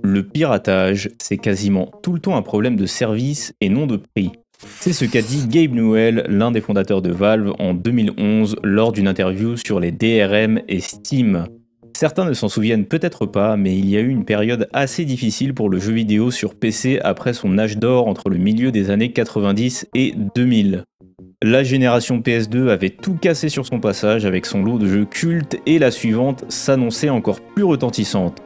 Le piratage, c'est quasiment tout le temps un problème de service et non de prix. C'est ce qu'a dit Gabe Newell, l'un des fondateurs de Valve, en 2011 lors d'une interview sur les DRM et Steam. Certains ne s'en souviennent peut-être pas, mais il y a eu une période assez difficile pour le jeu vidéo sur PC après son âge d'or entre le milieu des années 90 et 2000. La génération PS2 avait tout cassé sur son passage avec son lot de jeux cultes et la suivante s'annonçait encore plus retentissante.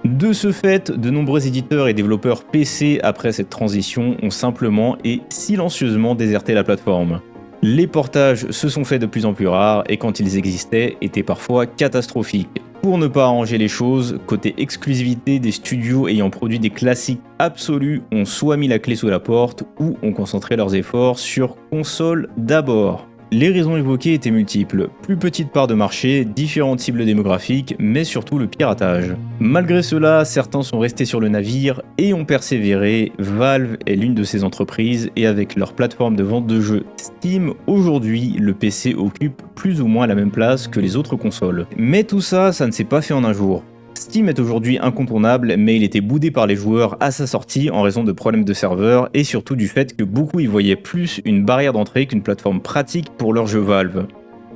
De ce fait, de nombreux éditeurs et développeurs PC après cette transition ont simplement et silencieusement déserté la plateforme. Les portages se sont faits de plus en plus rares et quand ils existaient, étaient parfois catastrophiques. Pour ne pas arranger les choses, côté exclusivité, des studios ayant produit des classiques absolus ont soit mis la clé sous la porte ou ont concentré leurs efforts sur console d'abord. Les raisons évoquées étaient multiples, plus petite part de marché, différentes cibles démographiques, mais surtout le piratage. Malgré cela, certains sont restés sur le navire et ont persévéré. Valve est l'une de ces entreprises et avec leur plateforme de vente de jeux Steam, aujourd'hui, le PC occupe plus ou moins la même place que les autres consoles. Mais tout ça, ça ne s'est pas fait en un jour. Steam est aujourd'hui incontournable, mais il était boudé par les joueurs à sa sortie en raison de problèmes de serveurs et surtout du fait que beaucoup y voyaient plus une barrière d'entrée qu'une plateforme pratique pour leurs jeux Valve.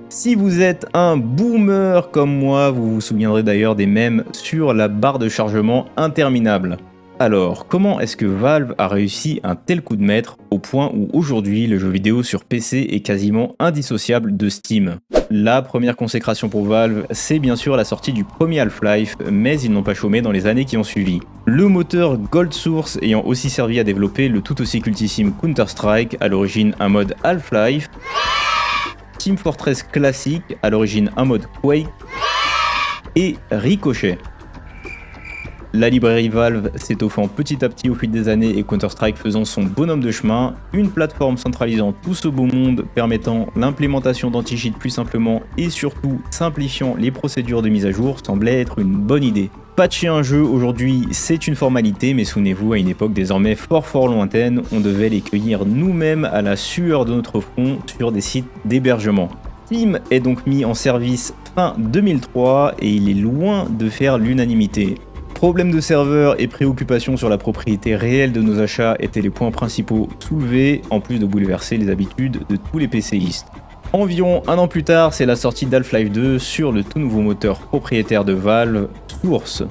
Si vous êtes un boomer comme moi, vous vous souviendrez d'ailleurs des mèmes sur la barre de chargement interminable. Alors, comment est-ce que Valve a réussi un tel coup de maître au point où aujourd'hui le jeu vidéo sur PC est quasiment indissociable de Steam? La première consécration pour Valve, c'est bien sûr la sortie du premier Half-Life, mais ils n'ont pas chômé dans les années qui ont suivi. Le moteur Gold Source ayant aussi servi à développer le tout aussi cultissime Counter-Strike, à l'origine un mode Half-Life, Team Fortress Classic, à l'origine un mode Quake, et Ricochet. La librairie Valve s'étoffant petit à petit au fil des années et Counter-Strike faisant son bonhomme de chemin, une plateforme centralisant tout ce beau monde, permettant l'implémentation d'anti-cheat plus simplement et surtout simplifiant les procédures de mise à jour semblait être une bonne idée. Patcher un jeu aujourd'hui, c'est une formalité, mais souvenez-vous, à une époque désormais fort lointaine, on devait les cueillir nous-mêmes à la sueur de notre front sur des sites d'hébergement. Steam est donc mis en service fin 2003 et il est loin de faire l'unanimité. Problèmes de serveur et préoccupations sur la propriété réelle de nos achats étaient les points principaux soulevés, en plus de bouleverser les habitudes de tous les PCistes. Environ un an plus tard, c'est la sortie d'Half-Life 2 sur le tout nouveau moteur propriétaire de Valve, Source.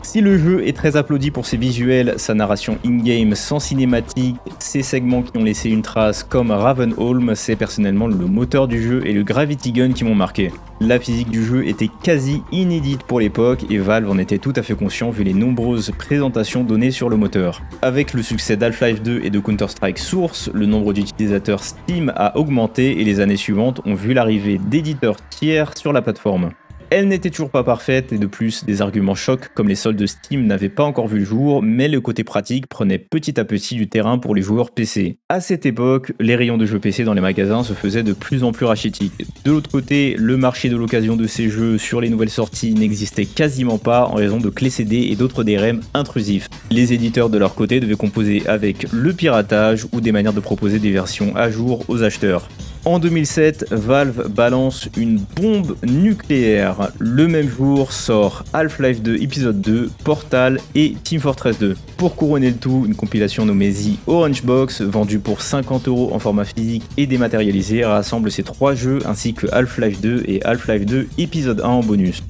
Si le jeu est très applaudi pour ses visuels, sa narration in-game sans cinématique, ses segments qui ont laissé une trace comme Ravenholm, c'est personnellement le moteur du jeu et le Gravity Gun qui m'ont marqué. La physique du jeu était quasi inédite pour l'époque et Valve en était tout à fait conscient vu les nombreuses présentations données sur le moteur. Avec le succès d'Half-Life 2 et de Counter-Strike Source, le nombre d'utilisateurs Steam a augmenté et les années suivantes ont vu l'arrivée d'éditeurs tiers sur la plateforme. Elle n'était toujours pas parfaite et de plus, des arguments chocs comme les soldes de Steam n'avaient pas encore vu le jour, mais le côté pratique prenait petit à petit du terrain pour les joueurs PC. À cette époque, les rayons de jeux PC dans les magasins se faisaient de plus en plus rachitiques. De l'autre côté, le marché de l'occasion de ces jeux sur les nouvelles sorties n'existait quasiment pas en raison de clés CD et d'autres DRM intrusifs. Les éditeurs de leur côté devaient composer avec le piratage ou des manières de proposer des versions à jour aux acheteurs. En 2007, Valve balance une bombe nucléaire. Le même jour sort Half-Life 2 épisode 2, Portal et Team Fortress 2. Pour couronner le tout, une compilation nommée The Orange Box, vendue pour 50€ en format physique et dématérialisé, rassemble ces trois jeux ainsi que Half-Life 2 et Half-Life 2 épisode 1 en bonus.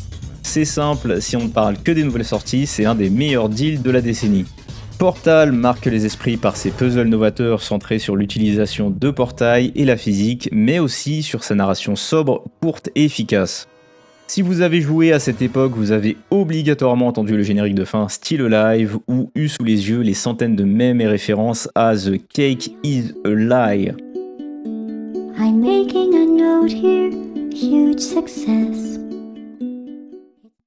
C'est simple, si on ne parle que des nouvelles sorties, c'est un des meilleurs deals de la décennie. Portal marque les esprits par ses puzzles novateurs centrés sur l'utilisation de portails et la physique, mais aussi sur sa narration sobre, courte et efficace. Si vous avez joué à cette époque, vous avez obligatoirement entendu le générique de fin Still Alive ou eu sous les yeux les centaines de mèmes et références à The Cake is a Lie. I'm making a note here, huge success.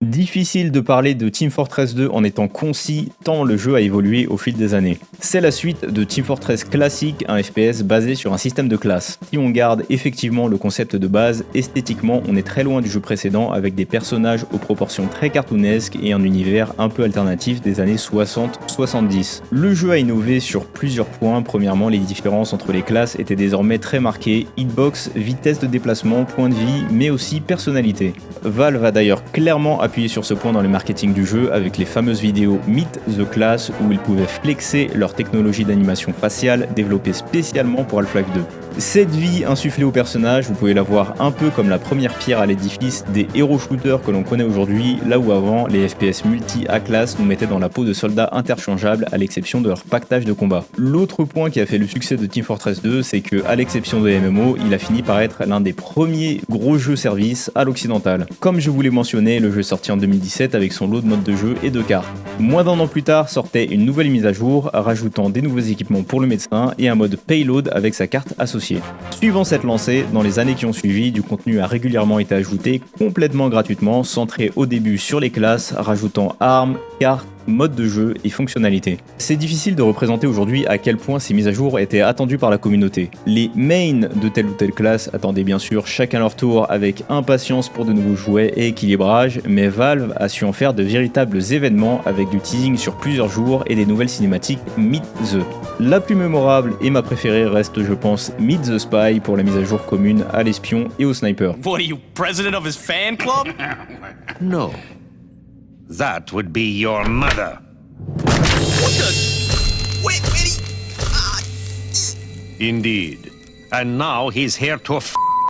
Difficile de parler de Team Fortress 2 en étant concis, tant le jeu a évolué au fil des années. C'est la suite de Team Fortress Classic, un FPS basé sur un système de classes. Si on garde effectivement le concept de base, esthétiquement on est très loin du jeu précédent avec des personnages aux proportions très cartoonesques et un univers un peu alternatif des années 60-70. Le jeu a innové sur plusieurs points. Premièrement, les différences entre les classes étaient désormais très marquées, hitbox, vitesse de déplacement, point de vie, mais aussi personnalité. Valve a d'ailleurs clairement appuyé sur ce point dans le marketing du jeu avec les fameuses vidéos Meet the Class où ils pouvaient flexer leur technologie d'animation faciale développée spécialement pour Half-Life 2. Cette vie insufflée au personnage, vous pouvez la voir un peu comme la première pierre à l'édifice des hero shooters que l'on connaît aujourd'hui, là où avant les FPS multi A-class nous mettaient dans la peau de soldats interchangeables à l'exception de leur pactage de combat. L'autre point qui a fait le succès de Team Fortress 2, c'est que à l'exception de MMO, il a fini par être l'un des premiers gros jeux services à l'occidental. Comme je vous l'ai mentionné, le jeu est sorti en 2017 avec son lot de modes de jeu et de cartes. Moins d'un an plus tard sortait une nouvelle mise à jour, rajoutant des nouveaux équipements pour le médecin et un mode payload avec sa carte associée. Suivant cette lancée, dans les années qui ont suivi, du contenu a régulièrement été ajouté complètement gratuitement, centré au début sur les classes, rajoutant armes, cartes, mode de jeu et fonctionnalités. C'est difficile de représenter aujourd'hui à quel point ces mises à jour étaient attendues par la communauté. Les mains de telle ou telle classe attendaient bien sûr chacun leur tour avec impatience pour de nouveaux jouets et équilibrage, mais Valve a su en faire de véritables événements avec du teasing sur plusieurs jours et des nouvelles cinématiques Meet the. La plus mémorable et ma préférée reste je pense Meet the Spy pour la mise à jour commune à l'espion et au sniper. What are you, president of his fan club? No. That would be your mother. What the? Wait, Indeed. And now he's here to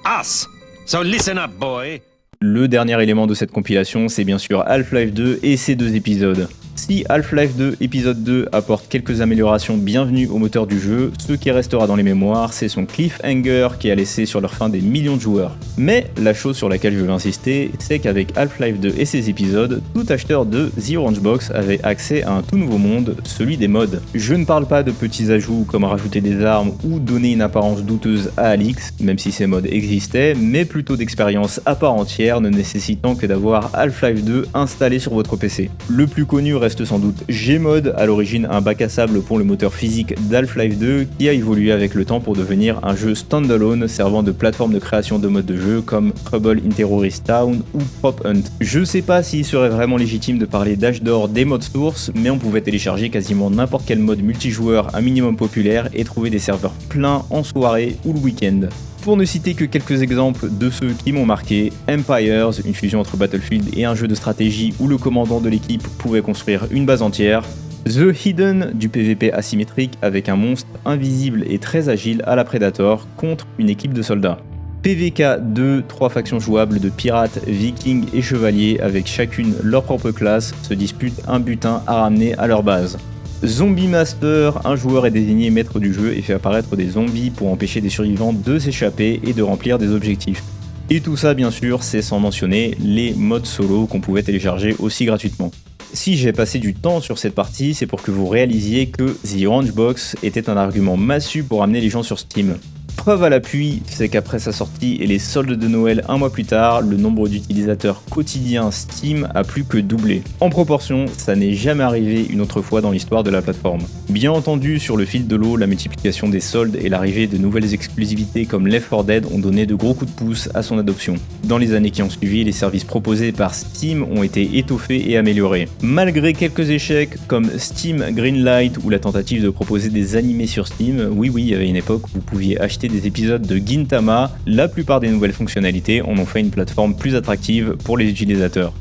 us. So listen up, boy. Le dernier élément de cette compilation, c'est bien sûr Half-Life 2 et ses 2 épisodes. Si Half-Life 2 épisode 2 apporte quelques améliorations bienvenues au moteur du jeu, ce qui restera dans les mémoires, c'est son cliffhanger qui a laissé sur leur fin des millions de joueurs. Mais la chose sur laquelle je veux insister, c'est qu'avec Half-Life 2 et ses épisodes, tout acheteur de The Orange Box avait accès à un tout nouveau monde, celui des mods. Je ne parle pas de petits ajouts comme rajouter des armes ou donner une apparence douteuse à Alyx, même si ces mods existaient, mais plutôt d'expériences à part entière ne nécessitant que d'avoir Half-Life 2 installé sur votre PC. Le plus connu reste sans doute Gmod, à l'origine un bac à sable pour le moteur physique d'Half-Life 2 qui a évolué avec le temps pour devenir un jeu standalone servant de plateforme de création de modes de jeu comme Trouble in Terrorist Town ou Prop Hunt. Je sais pas s'il serait vraiment légitime de parler d'âge d'or des modes sources, mais on pouvait télécharger quasiment n'importe quel mode multijoueur un minimum populaire et trouver des serveurs pleins en soirée ou le week-end. Pour ne citer que quelques exemples de ceux qui m'ont marqué, Empires, une fusion entre Battlefield et un jeu de stratégie où le commandant de l'équipe pouvait construire une base entière, The Hidden, du PvP asymétrique avec un monstre invisible et très agile à la Predator contre une équipe de soldats. PvK 2, 3 factions jouables de pirates, vikings et chevaliers avec chacune leur propre classe se disputent un butin à ramener à leur base. Zombie Master, un joueur est désigné maître du jeu et fait apparaître des zombies pour empêcher des survivants de s'échapper et de remplir des objectifs. Et tout ça bien sûr, c'est sans mentionner les modes solo qu'on pouvait télécharger aussi gratuitement. Si j'ai passé du temps sur cette partie, c'est pour que vous réalisiez que The Orange Box était un argument massu pour amener les gens sur Steam. Preuve à l'appui, c'est qu'après sa sortie et les soldes de Noël un mois plus tard, le nombre d'utilisateurs quotidiens Steam a plus que doublé. En proportion, ça n'est jamais arrivé une autre fois dans l'histoire de la plateforme. Bien entendu, sur le fil de l'eau, la multiplication des soldes et l'arrivée de nouvelles exclusivités comme Left 4 Dead ont donné de gros coups de pouce à son adoption. Dans les années qui ont suivi, les services proposés par Steam ont été étoffés et améliorés. Malgré quelques échecs comme Steam Greenlight ou la tentative de proposer des animés sur Steam, oui, il y avait une époque où vous pouviez acheter des épisodes de Gintama, la plupart des nouvelles fonctionnalités en ont fait une plateforme plus attractive pour les utilisateurs.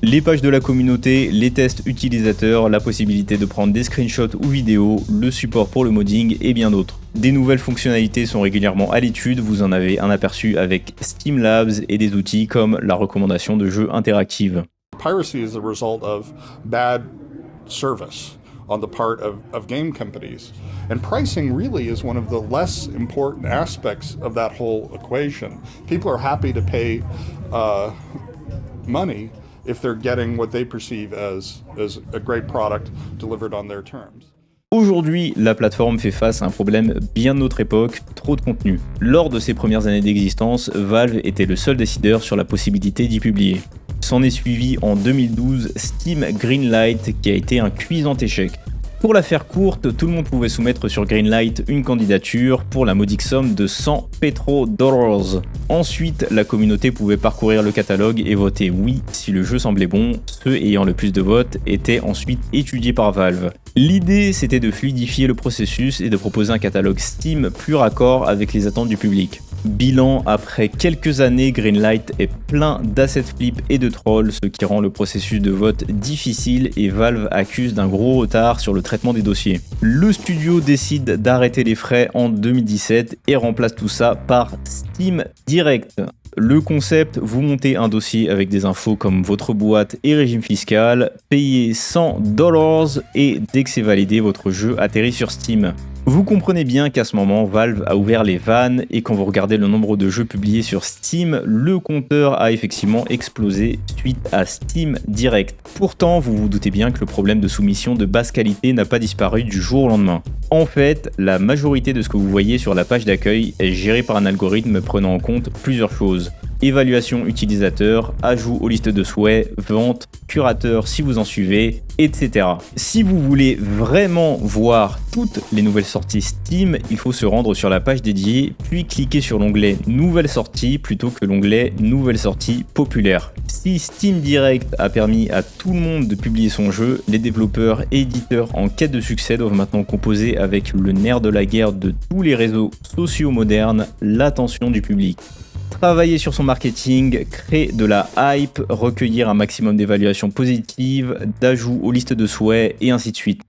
Les pages de la communauté, les tests utilisateurs, la possibilité de prendre des screenshots ou vidéos, le support pour le modding et bien d'autres. Des nouvelles fonctionnalités sont régulièrement à l'étude, vous en avez un aperçu avec Steam Labs et des outils comme la recommandation de jeux interactifs. Piracy is the result of bad service on the part of game companies. And pricing really is one of the less important aspects of that whole equation. People are happy to pay money if they're getting what they perceive as a great product delivered on their terms. Aujourd'hui, la plateforme fait face à un problème bien de notre époque, trop de contenu. Lors de ses premières années d'existence, Valve était le seul décideur sur la possibilité d'y publier. S'en est suivi en 2012 Steam Greenlight qui a été un cuisant échec. Pour la faire courte, tout le monde pouvait soumettre sur Greenlight une candidature pour la modique somme de 100 $. Ensuite, la communauté pouvait parcourir le catalogue et voter oui si le jeu semblait bon. Ceux ayant le plus de votes étaient ensuite étudiés par Valve. L'idée, c'était de fluidifier le processus et de proposer un catalogue Steam plus raccord avec les attentes du public. Bilan, après quelques années, Greenlight est plein d'assets flip et de trolls, ce qui rend le processus de vote difficile et Valve accuse d'un gros retard sur le traitement des dossiers. Le studio décide d'arrêter les frais en 2017 et remplace tout ça par Steam Direct. Le concept, vous montez un dossier avec des infos comme votre boîte et régime fiscal, payez $100 et dès que c'est validé, votre jeu atterrit sur Steam. Vous comprenez bien qu'à ce moment, Valve a ouvert les vannes et quand vous regardez le nombre de jeux publiés sur Steam, le compteur a effectivement explosé suite à Steam Direct. Pourtant, vous vous doutez bien que le problème de soumission de basse qualité n'a pas disparu du jour au lendemain. En fait, la majorité de ce que vous voyez sur la page d'accueil est géré par un algorithme prenant en compte plusieurs choses. Évaluation utilisateur, ajout aux listes de souhaits, vente, curateur si vous en suivez, etc. Si vous voulez vraiment voir toutes les nouvelles sorties Steam, il faut se rendre sur la page dédiée, puis cliquer sur l'onglet Nouvelles sorties plutôt que l'onglet Nouvelles sorties populaires. Si Steam Direct a permis à tout le monde de publier son jeu, les développeurs et éditeurs en quête de succès doivent maintenant composer avec le nerf de la guerre de tous les réseaux sociaux modernes, l'attention du public. Travailler sur son marketing, créer de la hype, recueillir un maximum d'évaluations positives, d'ajouts aux listes de souhaits et ainsi de suite.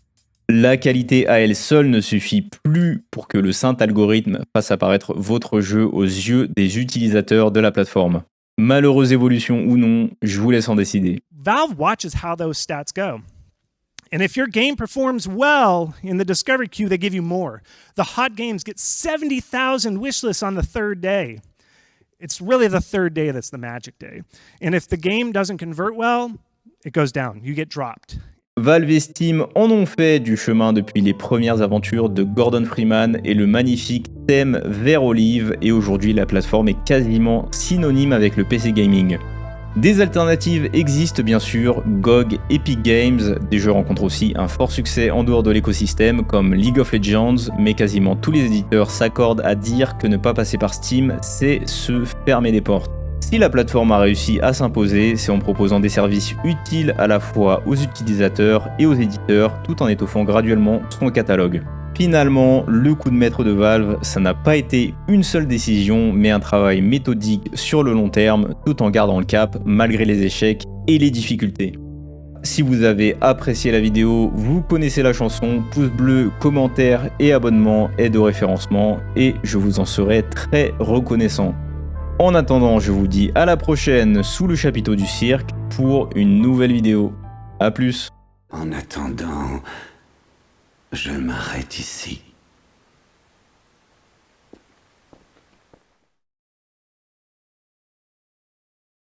La qualité à elle seule ne suffit plus pour que le saint algorithme fasse apparaître votre jeu aux yeux des utilisateurs de la plateforme. Malheureuse évolution ou non, je vous laisse en décider. Valve watches how those stats go. And if your game performs well in the discovery queue, they give you more. The hot games get 70,000 wishlists on the third day. It's really the third day that's the magic day. And if the game doesn't convert well, it goes down. You get dropped. Valve et Steam en ont fait du chemin depuis les premières aventures de Gordon Freeman et le magnifique thème vert olive, et aujourd'hui la plateforme est quasiment synonyme avec le PC gaming. Des alternatives existent bien sûr, GOG, Epic Games, des jeux rencontrent aussi un fort succès en dehors de l'écosystème comme League of Legends, mais quasiment tous les éditeurs s'accordent à dire que ne pas passer par Steam, c'est se fermer des portes. Si la plateforme a réussi à s'imposer, c'est en proposant des services utiles à la fois aux utilisateurs et aux éditeurs, tout en étoffant graduellement son catalogue. Finalement, le coup de maître de Valve, ça n'a pas été une seule décision, mais un travail méthodique sur le long terme, tout en gardant le cap malgré les échecs et les difficultés. Si vous avez apprécié la vidéo, vous connaissez la chanson, pouce bleu, commentaire et abonnement aide au référencement, et je vous en serai très reconnaissant. En attendant, je vous dis à la prochaine sous le chapiteau du cirque pour une nouvelle vidéo. A plus. En attendant, je m'arrête ici.